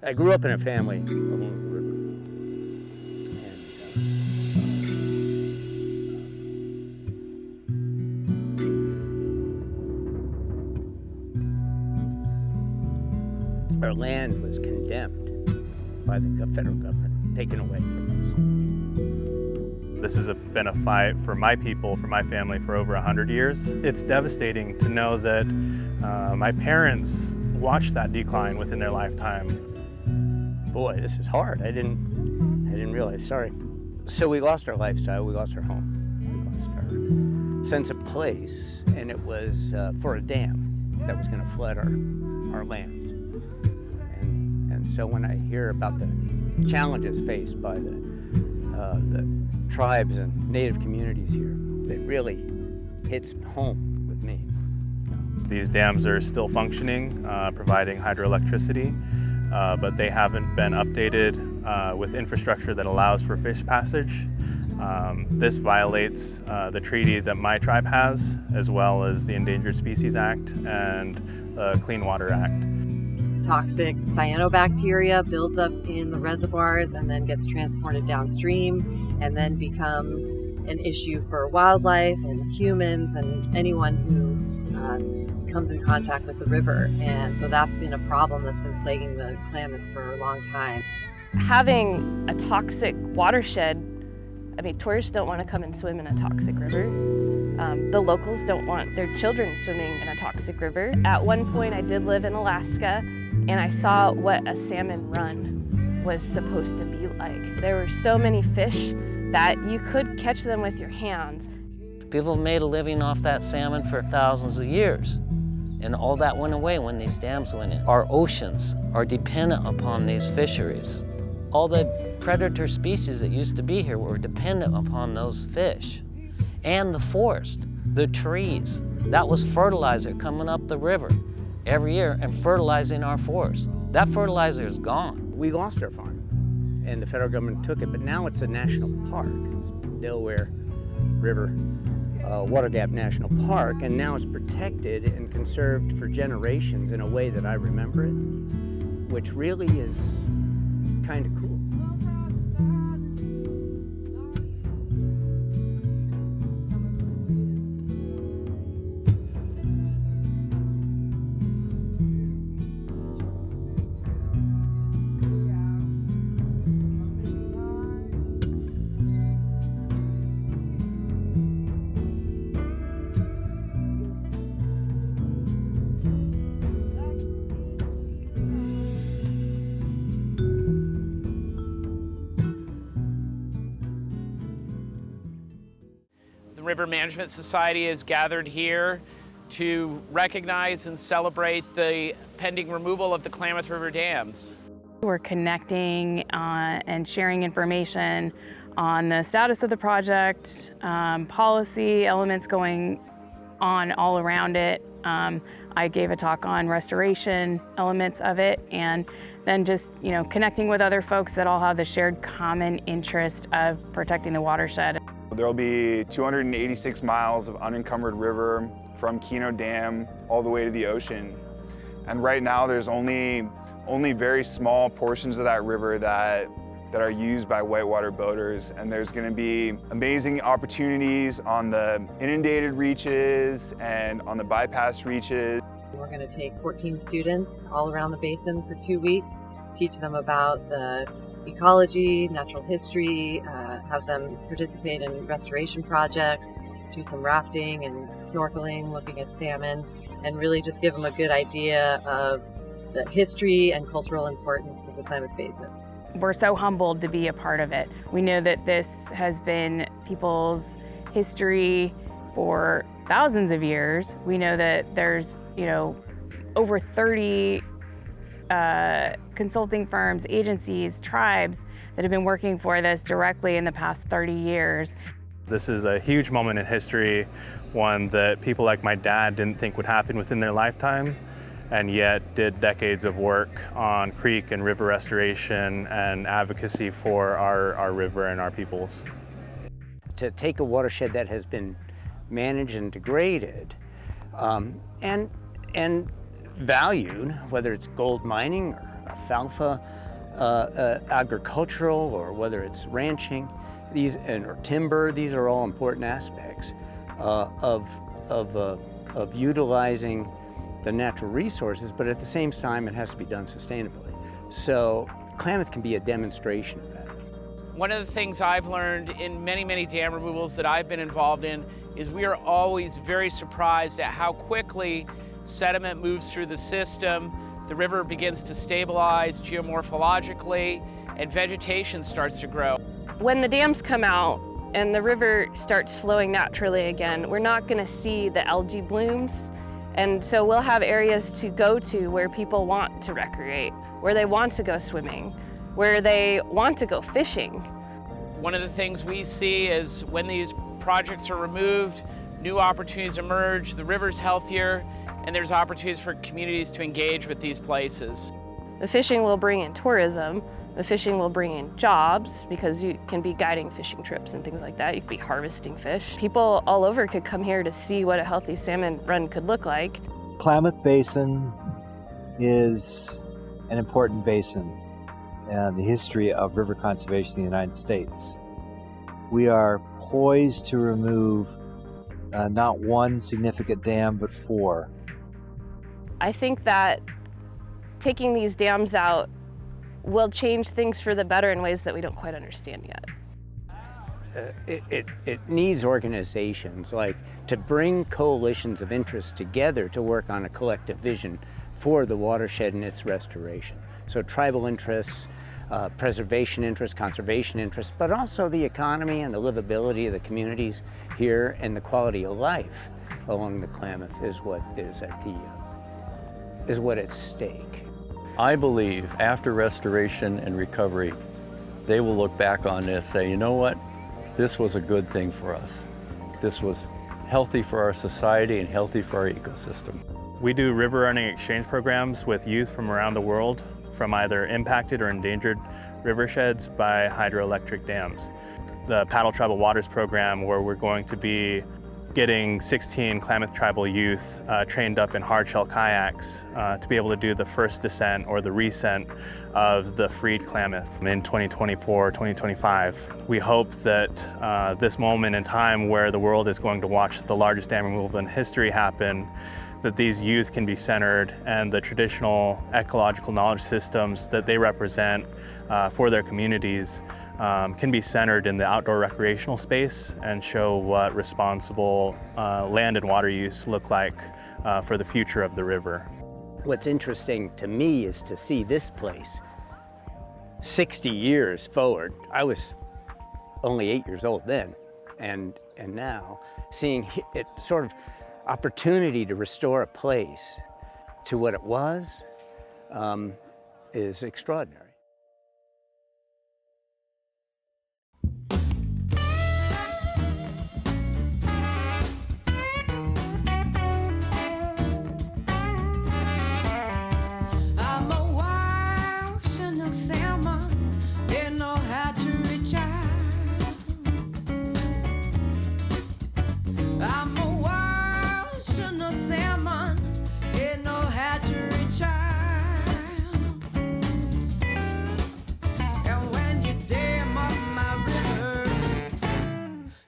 I grew up in a family along the river, and our land was condemned by the federal government, taken away from us. This has been a fight for my people, for my family, for over 100 years. It's devastating to know that my parents watched that decline within their lifetime. Boy, this is hard. I didn't realize, sorry. So we lost our lifestyle, we lost our home, we lost our sense of place, and it was for a dam that was gonna flood our land. And so when I hear about the challenges faced by the tribes and native communities here, it really hits home with me. These dams are still functioning, providing hydroelectricity, but they haven't been updated with infrastructure that allows for fish passage. This violates the treaty that my tribe has, as well as the Endangered Species Act and the Clean Water Act. Toxic cyanobacteria builds up in the reservoirs and then gets transported downstream and then becomes an issue for wildlife and humans and anyone who comes in contact with the river. And so that's been a problem that's been plaguing the Klamath for a long time. Having a toxic watershed, I mean, tourists don't want to come and swim in a toxic river. The locals don't want their children swimming in a toxic river. At one point I did live in Alaska and I saw what a salmon run was supposed to be like. There were so many fish that you could catch them with your hands. People have made a living off that salmon for thousands of years, and all that went away when these dams went in. Our oceans are dependent upon these fisheries. All the predator species that used to be here were dependent upon those fish. And the forest, the trees, that was fertilizer coming up the river every year and fertilizing our forest. That fertilizer is gone. We lost our farm, and the federal government took it, but now it's a national park. It's Delaware River Water Gap National Park, and now it's protected and conserved for generations in a way that I remember it, which really is kind of cool. The River Management Society is gathered here to recognize and celebrate the pending removal of the Klamath River dams. We're connecting and sharing information on the status of the project, policy elements going on all around it. I gave a talk on restoration elements of it, and then just connecting with other folks that all have the shared common interest of protecting the watershed. There will be 286 miles of unencumbered river from Keno Dam all the way to the ocean. And right now there's only very small portions of that river that are used by whitewater boaters. And there's going to be amazing opportunities on the inundated reaches and on the bypass reaches. We're going to take 14 students all around the basin for 2 weeks, teach them about the ecology, natural history, have them participate in restoration projects, do some rafting and snorkeling, looking at salmon, and really just give them a good idea of the history and cultural importance of the Klamath Basin. We're so humbled to be a part of it. We know that this has been people's history for thousands of years. We know that there's, over 30 consulting firms, agencies, tribes that have been working for this directly in the past 30 years. This is a huge moment in history, one that people like my dad didn't think would happen within their lifetime, and yet did decades of work on creek and river restoration and advocacy for our river and our peoples. To take a watershed that has been managed and degraded and valued, whether it's gold mining or alfalfa, agricultural, or whether it's ranching, or timber. These are all important aspects of utilizing the natural resources, but at the same time, it has to be done sustainably. So Klamath can be a demonstration of that. One of the things I've learned in many, many dam removals that I've been involved in is we are always very surprised at how quickly sediment moves through the system, the river begins to stabilize geomorphologically, and vegetation starts to grow. When the dams come out and the river starts flowing naturally again, we're not going to see the algae blooms. And so we'll have areas to go to where people want to recreate, where they want to go swimming, where they want to go fishing. One of the things we see is when these projects are removed, new opportunities emerge, the river's healthier, and there's opportunities for communities to engage with these places. The fishing will bring in tourism. The fishing will bring in jobs because you can be guiding fishing trips and things like that. You could be harvesting fish. People all over could come here to see what a healthy salmon run could look like. Klamath Basin is an important basin in the history of river conservation in the United States. We are poised to remove not one significant dam, but 4. I think that taking these dams out will change things for the better in ways that we don't quite understand yet. It needs organizations like to bring coalitions of interest together to work on a collective vision for the watershed and its restoration. So tribal interests, preservation interests, conservation interests, but also the economy and the livability of the communities here and the quality of life along the Klamath is what is at stake. I believe after restoration and recovery, they will look back on this and say, you know what, this was a good thing for us. This was healthy for our society and healthy for our ecosystem. We do river running exchange programs with youth from around the world from either impacted or endangered riversheds by hydroelectric dams. The Paddle Tribal Waters program, where we're going to be getting 16 Klamath tribal youth trained up in hardshell kayaks to be able to do the first descent or the rescent of the freed Klamath in 2024, 2025. We hope that this moment in time where the world is going to watch the largest dam removal in history happen, that these youth can be centered and the traditional ecological knowledge systems that they represent for their communities can be centered in the outdoor recreational space and show what responsible land and water use look like for the future of the river. What's interesting to me is to see this place 60 years forward. I was only 8 years old then, and now seeing it sort of opportunity to restore a place to what it was is extraordinary.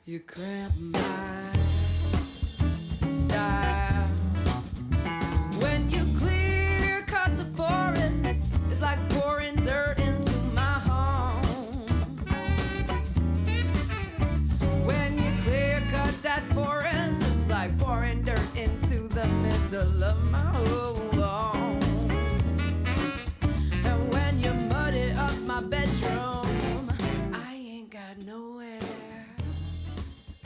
You cramp my style. When you clear cut the forest, it's like pouring dirt into my home. When you clear cut that forest, it's like pouring dirt into the middle of my home.